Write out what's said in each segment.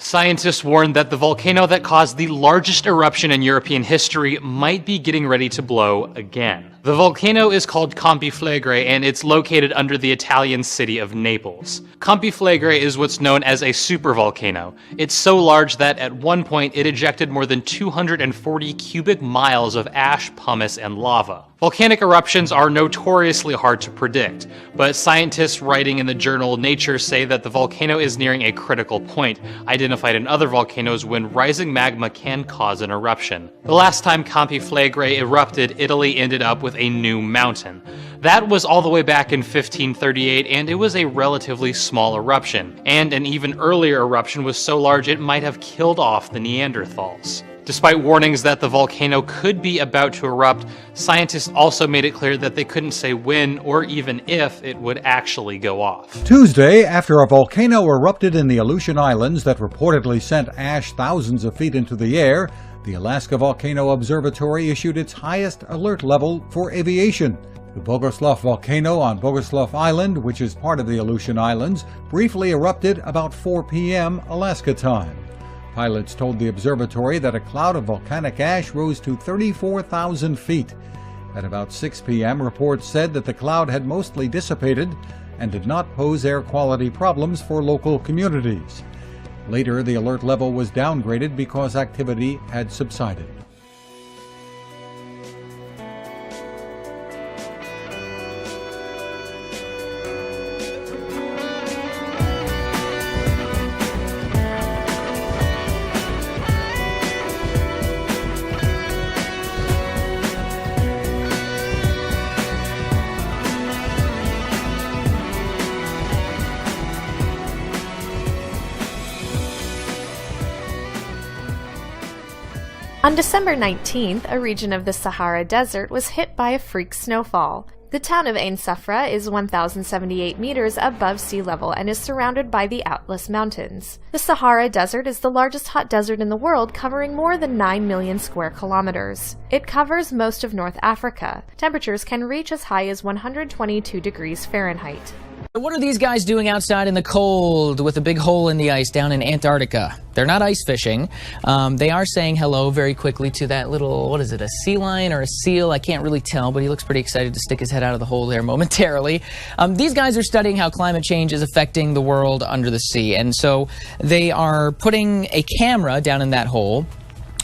Scientists warned that the volcano that caused the largest eruption in European history might be getting ready to blow again. The volcano is called Campi Flegrei, and it's located under the Italian city of Naples. Campi Flegrei is what's known as a supervolcano. It's so large that at one point it ejected more than 240 cubic miles of ash, pumice, and lava. Volcanic eruptions are notoriously hard to predict, but scientists writing in the journal Nature say that the volcano is nearing a critical point, identified in other volcanoes when rising magma can cause an eruption. The last time Campi Flegrei erupted, Italy ended up with a new mountain. That was all the way back in 1538, and it was a relatively small eruption. And an even earlier eruption was so large it might have killed off the Neanderthals. Despite warnings that the volcano could be about to erupt, scientists also made it clear that they couldn't say when or even if it would actually go off. Tuesday, after a volcano erupted in the Aleutian Islands that reportedly sent ash thousands of feet into the air, the Alaska Volcano Observatory issued its highest alert level for aviation. The Bogoslov volcano on Bogoslov Island, which is part of the Aleutian Islands, briefly erupted about 4 p.m. Alaska time. Pilots told the observatory that a cloud of volcanic ash rose to 34,000 feet. At about 6 p.m., reports said that the cloud had mostly dissipated and did not pose air quality problems for local communities. Later, the alert level was downgraded because activity had subsided. On December 19th, a region of the Sahara Desert was hit by a freak snowfall. The town of Ain Safra is 1,078 meters above sea level and is surrounded by the Atlas Mountains. The Sahara Desert is the largest hot desert in the world, covering more than 9 million square kilometers. It covers most of North Africa. Temperatures can reach as high as 122 degrees Fahrenheit. What are these guys doing outside in the cold with a big hole in the ice down in Antarctica? They're not ice fishing. They are saying hello very quickly to that little, what is it, a sea lion or a seal? I can't really tell, but he looks pretty excited to stick his head out of the hole there momentarily. These guys are studying how climate change is affecting the world under the sea, and so they are putting a camera down in that hole,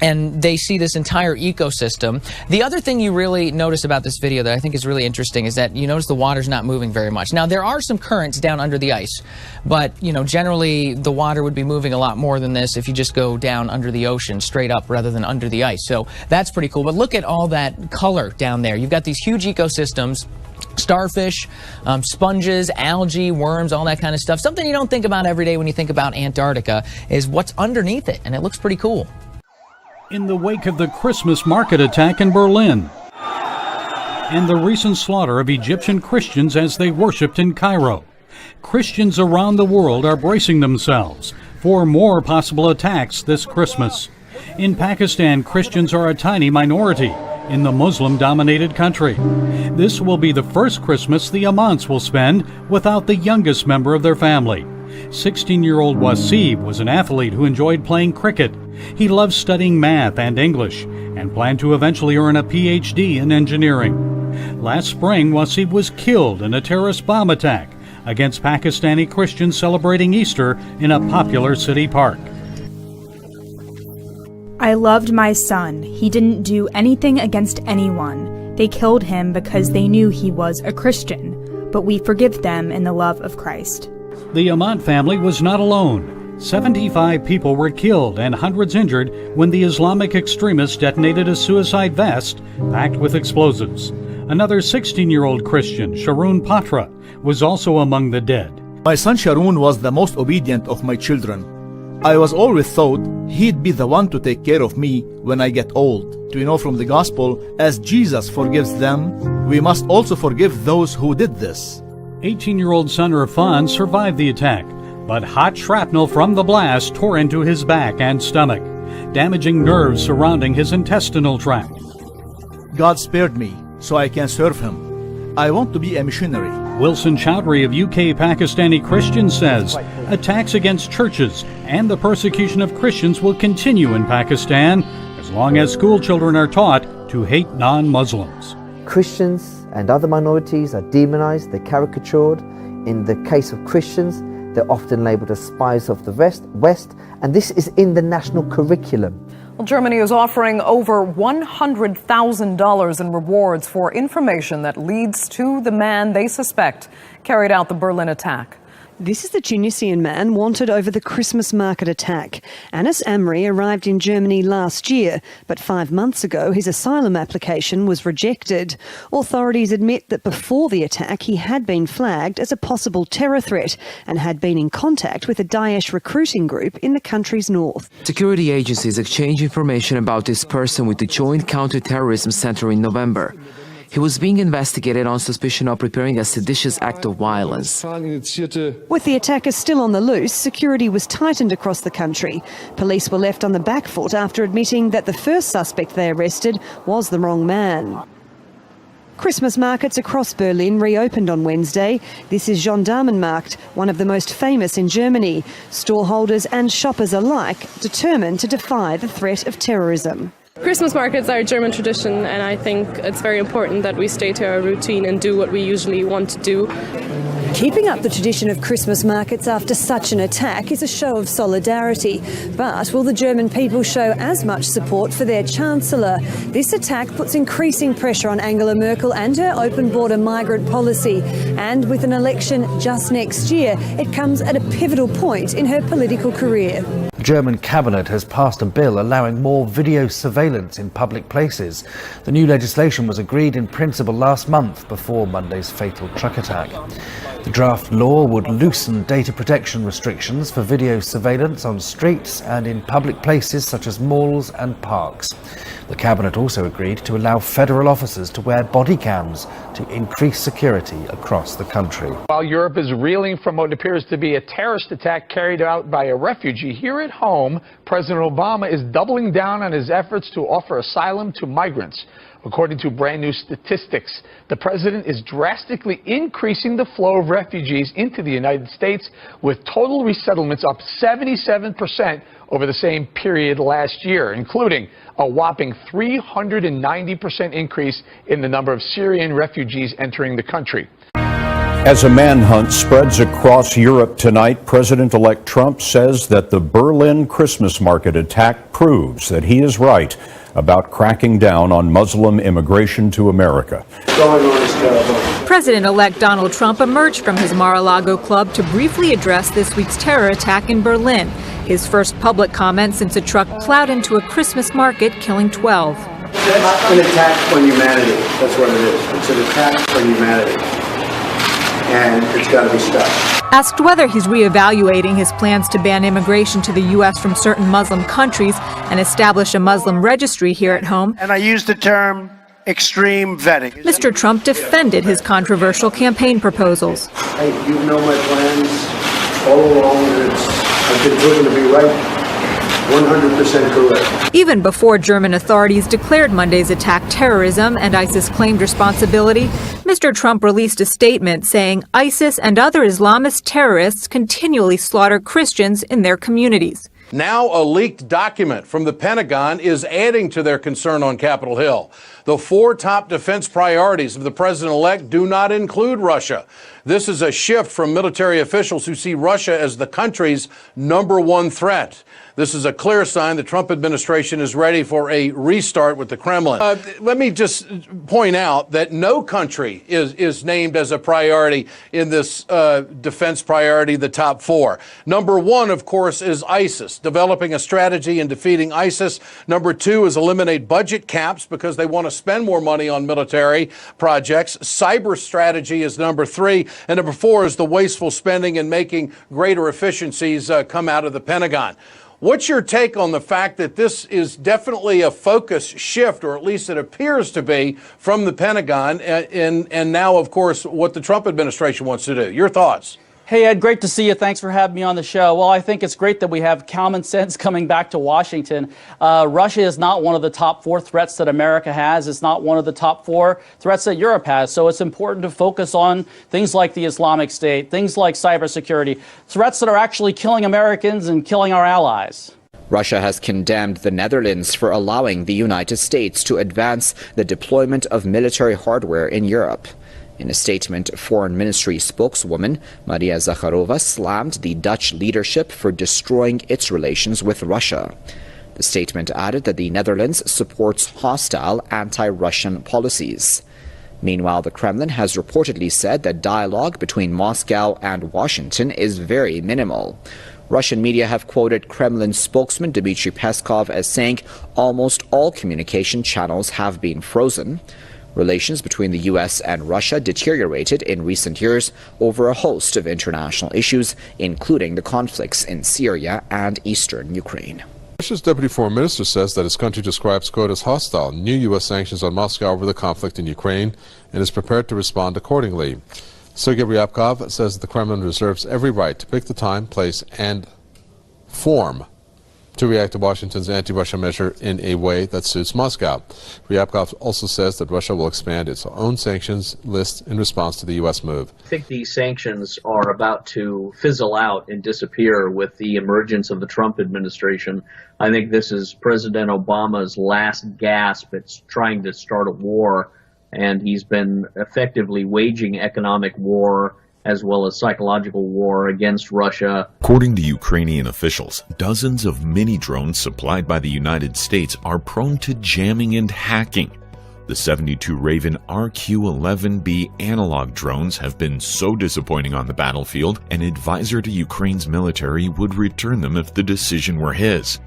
and they see this entire ecosystem. The other thing you really notice about this video that I think is really interesting is that you notice the water's not moving very much. Now, there are some currents down under the ice, but, you know, generally the water would be moving a lot more than this if you just go down under the ocean straight up rather than under the ice. So that's pretty cool. But look at all that color down there. You've got these huge ecosystems. Starfish, sponges, algae, worms, all that kind of stuff. Something you don't think about every day when you think about Antarctica is what's underneath it, and it looks pretty cool. In the wake of the Christmas market attack in Berlin and the recent slaughter of Egyptian Christians as they worshipped in Cairo, Christians around the world are bracing themselves for more possible attacks this Christmas. In Pakistan, Christians are a tiny minority in the Muslim-dominated country. This will be the first Christmas the Amants will spend without the youngest member of their family. 16-year-old Wasib was an athlete who enjoyed playing cricket. He loved studying math and English and planned to eventually earn a PhD in engineering. Last spring, Wasib was killed in a terrorist bomb attack against Pakistani Christians celebrating Easter in a popular city park. I loved my son. He didn't do anything against anyone. They killed him because they knew he was a Christian, but we forgive them in the love of Christ. The Amant family was not alone. 75 people were killed and hundreds injured when the Islamic extremists detonated a suicide vest packed with explosives. Another 16-year-old Christian, Sharoon Patra, was also among the dead. My son Sharoon was the most obedient of my children. I was always thought he'd be the one to take care of me when I get old. We know from the gospel, as Jesus forgives them, we must also forgive those who did this. 18-year-old son Irfan survived the attack, but hot shrapnel from the blast tore into his back and stomach, damaging nerves surrounding his intestinal tract. God spared me so I can serve him. I want to be a missionary. Wilson Chowdhury of UK Pakistani Christians says attacks against churches and the persecution of Christians will continue in Pakistan as long as school children are taught to hate non-Muslims. Christians and other minorities are demonized, they're caricatured. In the case of Christians, they're often labeled as spies of the West, and this is in the national curriculum. Well, Germany is offering over $100,000 in rewards for information that leads to the man they suspect carried out the Berlin attack. This is the Tunisian man wanted over the Christmas market attack. Anas Amri arrived in Germany last year, but 5 months ago his asylum application was rejected. Authorities admit that before the attack he had been flagged as a possible terror threat and had been in contact with a Daesh recruiting group in the country's north. Security agencies exchanged information about this person with the Joint Counter-Terrorism Center in November. He was being investigated on suspicion of preparing a seditious act of violence. With the attackers still on the loose, security was tightened across the country. Police were left on the back foot after admitting that the first suspect they arrested was the wrong man. Christmas markets across Berlin reopened on Wednesday. This is Gendarmenmarkt, one of the most famous in Germany. Storeholders and shoppers alike determined to defy the threat of terrorism. Christmas markets are a German tradition, and I think it's very important that we stay to our routine and do what we usually want to do. Keeping up the tradition of Christmas markets after such an attack is a show of solidarity. But will the German people show as much support for their Chancellor? This attack puts increasing pressure on Angela Merkel and her open border migrant policy. And with an election just next year, it comes at a pivotal point in her political career. The German cabinet has passed a bill allowing more video surveillance in public places. The new legislation was agreed in principle last month before Monday's fatal truck attack. The draft law would loosen data protection restrictions for video surveillance on streets and in public places such as malls and parks. The cabinet also agreed to allow federal officers to wear body cams to increase security across the country. While Europe is reeling from what appears to be a terrorist attack carried out by a refugee, here at home, President Obama is doubling down on his efforts to offer asylum to migrants. According to brand new statistics, the president is drastically increasing the flow of refugees into the United States, with total resettlements up 77% over the same period last year, including a whopping 390% increase in the number of Syrian refugees entering the country. As a manhunt spreads across Europe tonight, President-elect Trump says that the Berlin Christmas market attack proves that he is right about cracking down on Muslim immigration to America. President-elect Donald Trump emerged from his Mar-a-Lago club to briefly address this week's terror attack in Berlin, his first public comment since a truck plowed into a Christmas market, killing 12. That's an attack on humanity. That's what it is. It's an attack on humanity. And it's got to be stopped. Asked whether he's reevaluating his plans to ban immigration to the U.S. from certain Muslim countries and establish a Muslim registry here at home. And I use the term extreme vetting. Mr. Trump defended his controversial campaign proposals. Hey, you know my plans all along, and I've been proven to be right. 100% correct. Even before German authorities declared Monday's attack terrorism and ISIS claimed responsibility, Mr. Trump released a statement saying ISIS and other Islamist terrorists continually slaughter Christians in their communities. Now a leaked document from the Pentagon is adding to their concern on Capitol Hill. The 4 top defense priorities of the president-elect do not include Russia. This is a shift from military officials who see Russia as the country's #1 threat. This is a clear sign the Trump administration is ready for a restart with the Kremlin. Let me just point out that no country is named as a priority in this defense priority, the top 4. #1, of course, is ISIS, developing a strategy in defeating ISIS. #2 is eliminate budget caps because they want to spend more money on military projects. Cyber strategy is #3. And #4 is the wasteful spending and making greater efficiencies come out of the Pentagon. What's your take on the fact that this is definitely a focus shift, or at least it appears to be, from the Pentagon and now, of course, what the Trump administration wants to do? Your thoughts? Hey, Ed, great to see you. Thanks for having me on the show. Well, I think it's great that we have common sense coming back to Washington. Russia is not one of the top 4 threats that America has. It's not one of the top 4 threats that Europe has. So it's important to focus on things like the Islamic State, things like cybersecurity, threats that are actually killing Americans and killing our allies. Russia has condemned the Netherlands for allowing the United States to advance the deployment of military hardware in Europe. In a statement, Foreign Ministry spokeswoman Maria Zakharova slammed the Dutch leadership for destroying its relations with Russia. The statement added that the Netherlands supports hostile anti-Russian policies. Meanwhile, the Kremlin has reportedly said that dialogue between Moscow and Washington is very minimal. Russian media have quoted Kremlin spokesman Dmitry Peskov as saying almost all communication channels have been frozen. Relations between the U.S. and Russia deteriorated in recent years over a host of international issues, including the conflicts in Syria and eastern Ukraine. Russia's deputy foreign minister says that his country describes, quote, as hostile new U.S. sanctions on Moscow over the conflict in Ukraine and is prepared to respond accordingly. Sergei Ryabkov says that the Kremlin reserves every right to pick the time, place, and form to react to Washington's anti-Russia measure in a way that suits Moscow. Ryabkov also says that Russia will expand its own sanctions list in response to the U.S. move. I think these sanctions are about to fizzle out and disappear with the emergence of the Trump administration. I think this is President Obama's last gasp at trying to start a war, and he's been effectively waging economic war as well as psychological war against Russia. According to Ukrainian officials, dozens of mini-drones supplied by the United States are prone to jamming and hacking. The 72 Raven RQ-11B analog drones have been so disappointing on the battlefield, an advisor to Ukraine's military would return them if the decision were his.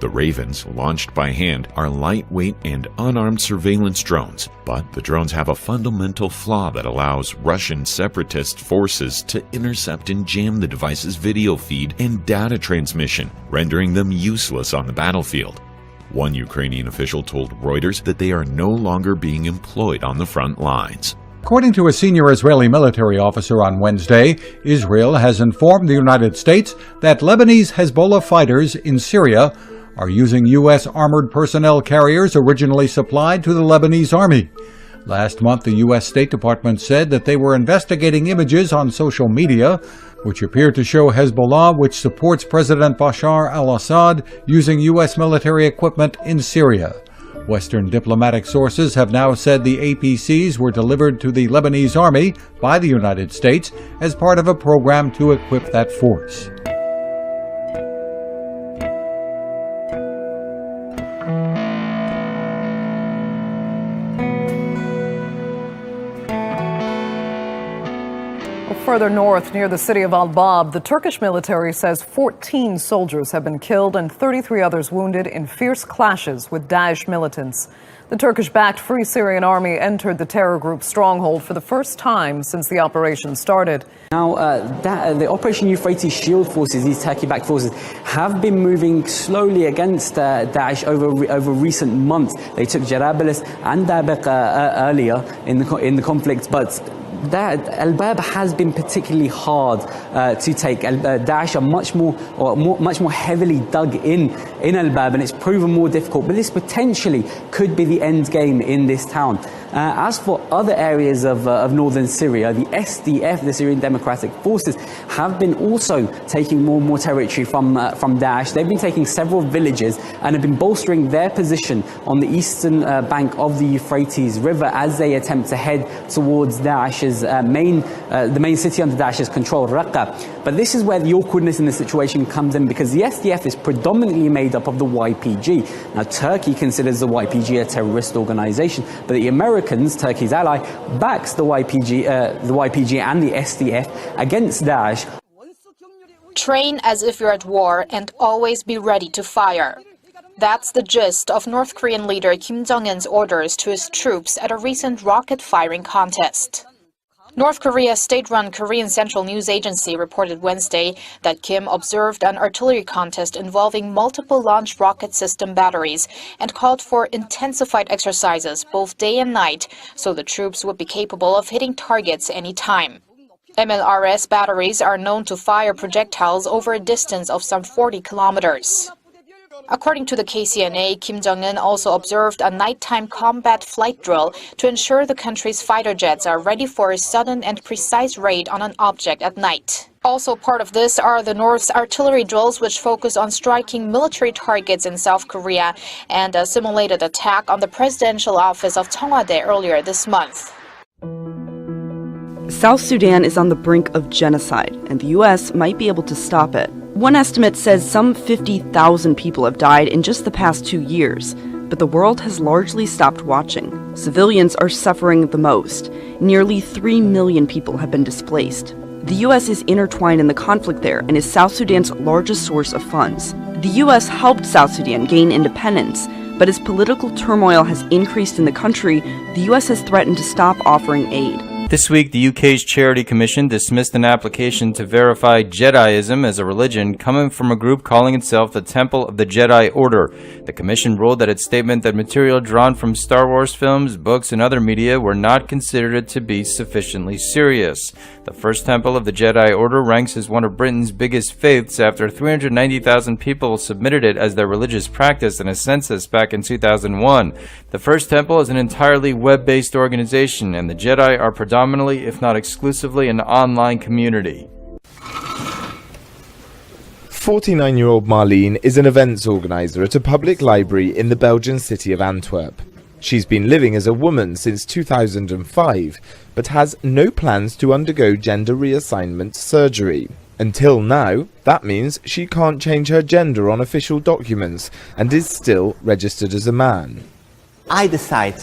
The Ravens, launched by hand, are lightweight and unarmed surveillance drones, but the drones have a fundamental flaw that allows Russian separatist forces to intercept and jam the device's video feed and data transmission, rendering them useless on the battlefield. One Ukrainian official told Reuters that they are no longer being employed on the front lines. According to a senior Israeli military officer on Wednesday, Israel has informed the United States that Lebanese Hezbollah fighters in Syria are using U.S. armored personnel carriers originally supplied to the Lebanese army. Last month, the U.S. State Department said that they were investigating images on social media which appear to show Hezbollah, which supports President Bashar al-Assad, using U.S. military equipment in Syria. Western diplomatic sources have now said the APCs were delivered to the Lebanese army by the United States as part of a program to equip that force. Further north, near the city of Al-Bab, the Turkish military says 14 soldiers have been killed and 33 others wounded in fierce clashes with Daesh militants. The Turkish-backed Free Syrian Army entered the terror group's stronghold for the first time since the operation started. Now, the Operation Euphrates Shield forces, these Turkey-backed forces, have been moving slowly against Daesh over recent months. They took Jarablus and Dabiq earlier in the conflict, but Al-Bab has been particularly hard to take. Daesh are much more heavily dug in Al-Bab, and it's proven more difficult. But this potentially could be the end game in this town. As for other areas of northern Syria, the SDF, the Syrian Democratic Forces, have been also taking more and more territory from Daesh. They've been taking several villages and have been bolstering their position on the eastern bank of the Euphrates River as they attempt to head towards Daesh's the main city under Daesh's control, Raqqa. But this is where the awkwardness in the situation comes in, because the SDF is predominantly made up of the YPG. Now, Turkey considers the YPG a terrorist organization, but the Americans, Turkey's ally, backs the YPG and the SDF against Daesh. Train as if you're at war and always be ready to fire. That's the gist of North Korean leader Kim Jong-un's orders to his troops at a recent rocket firing contest. North Korea's state-run Korean Central News Agency reported Wednesday that Kim observed an artillery contest involving multiple launch rocket system batteries and called for intensified exercises both day and night so the troops would be capable of hitting targets any time. MLRS batteries are known to fire projectiles over a distance of some 40 kilometers. According to the KCNA, Kim Jong-un also observed a nighttime combat flight drill to ensure the country's fighter jets are ready for a sudden and precise raid on an object at night. Also part of this are the North's artillery drills, which focus on striking military targets in South Korea, and a simulated attack on the presidential office of Cheongwade earlier this month. South Sudan is on the brink of genocide, and the U.S. might be able to stop it. One estimate says some 50,000 people have died in just the past 2 years, but the world has largely stopped watching. Civilians are suffering the most. Nearly 3 million people have been displaced. The U.S. is intertwined in the conflict there and is South Sudan's largest source of funds. The U.S. helped South Sudan gain independence, but as political turmoil has increased in the country, the U.S. has threatened to stop offering aid. This week, the UK's Charity Commission dismissed an application to verify Jediism as a religion coming from a group calling itself the Temple of the Jedi Order. The commission ruled that its statement that material drawn from Star Wars films, books, and other media were not considered to be sufficiently serious. The first Temple of the Jedi Order ranks as one of Britain's biggest faiths after 390,000 people submitted it as their religious practice in a census back in 2001. The first temple is an entirely web-based organization, and the Jedi are predominantly, if not exclusively, an online community. 49-year-old Marlene is an events organizer at a public library in the Belgian city of Antwerp. She's been living as a woman since 2005, but has no plans to undergo gender reassignment surgery. Until now, that means she can't change her gender on official documents and is still registered as a man. I decide.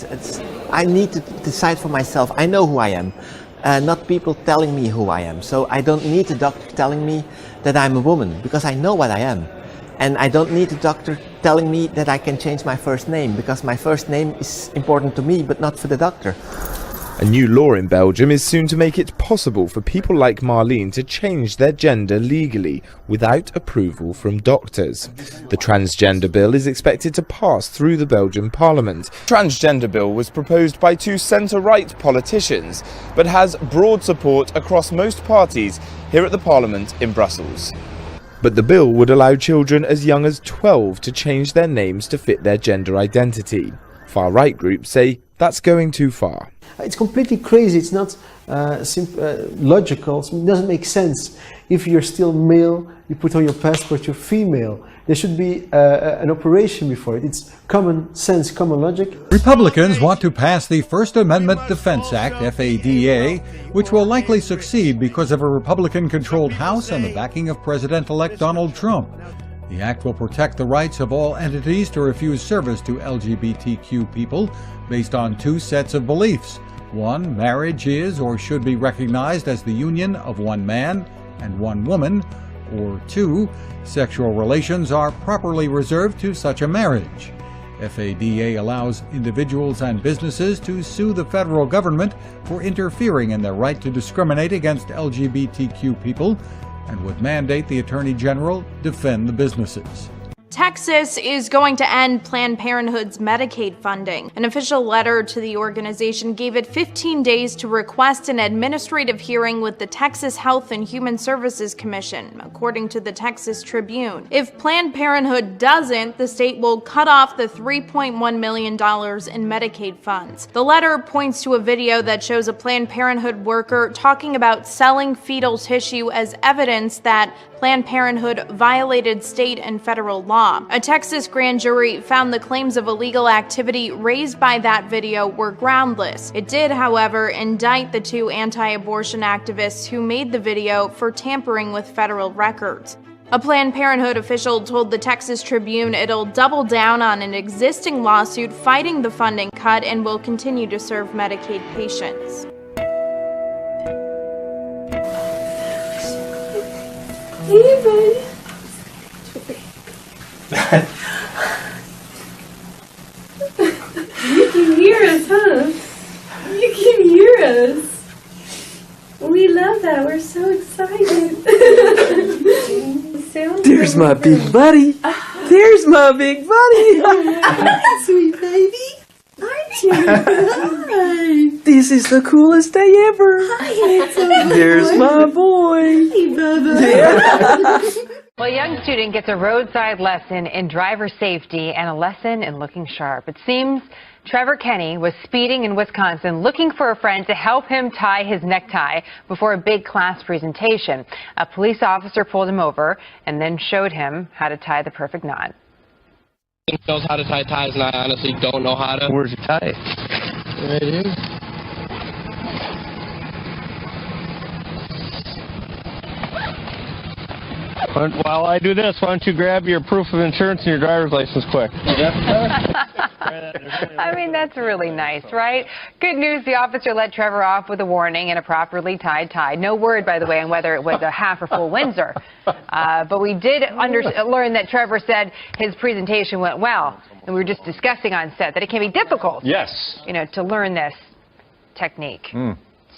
I need to decide for myself. I know who I am, not people telling me who I am. So I don't need a doctor telling me that I'm a woman, because I know what I am. And I don't need a doctor telling me that I can change my first name, because my first name is important to me, but not for the doctor. A new law in Belgium is soon to make it possible for people like Marlene to change their gender legally without approval from doctors. The transgender bill is expected to pass through the Belgian parliament. The transgender bill was proposed by two centre-right politicians, but has broad support across most parties here at the parliament in Brussels. But the bill would allow children as young as 12 to change their names to fit their gender identity. Far-right groups say that's going too far. It's completely crazy. It's not logical. It doesn't make sense. If you're still male, you put on your passport you're female. There should be an operation before it. It's common sense, common logic. Republicans want to pass the First Amendment Defense Act, FADA, which will likely succeed because of a Republican-controlled House and the backing of President-elect Donald Trump. The act will protect the rights of all entities to refuse service to LGBTQ people based on two sets of beliefs. One, marriage is or should be recognized as the union of one man and one woman, or two, sexual relations are properly reserved to such a marriage. FADA allows individuals and businesses to sue the federal government for interfering in their right to discriminate against LGBTQ people, and would mandate the Attorney General defend the businesses. Texas is going to end Planned Parenthood's Medicaid funding. An official letter to the organization gave it 15 days to request an administrative hearing with the Texas Health and Human Services Commission, according to the Texas Tribune. If Planned Parenthood doesn't, the state will cut off the $3.1 million in Medicaid funds. The letter points to a video that shows a Planned Parenthood worker talking about selling fetal tissue as evidence that Planned Parenthood violated state and federal law. A Texas grand jury found the claims of illegal activity raised by that video were groundless. It did, however, indict the two anti-abortion activists who made the video for tampering with federal records. A Planned Parenthood official told the Texas Tribune it'll double down on an existing lawsuit fighting the funding cut and will continue to serve Medicaid patients. Hey, buddy. You can hear us, huh? You can hear us. We love that. We're so excited. There's my big buddy. There's my big buddy. Sweet baby. Aren't you? Hi. This is the coolest day ever. Hi, handsome boy. There's my boy. Hey, Bubba. Well, a young student gets a roadside lesson in driver safety and a lesson in looking sharp. It seems Trevor Kenny was speeding in Wisconsin looking for a friend to help him tie his necktie before a big class presentation. A police officer pulled him over and then showed him how to tie the perfect knot. He knows how to tie ties, and I honestly don't know how to. Where's your tie? Right here. While I do this, why don't you grab your proof of insurance and your driver's license quick? I mean, that's really nice, right? Good news, the officer let Trevor off with a warning and a properly tied tie. No word, by the way, on whether it was a half or full Windsor. But we did learn that Trevor said his presentation went well. And we were just discussing on set that it can be difficult, Yes. to learn this technique.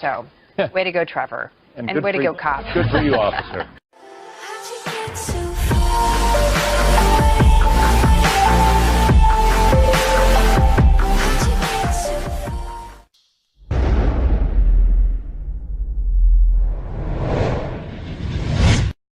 So, way to go, Trevor. And way to go, cop. Good for you, officer.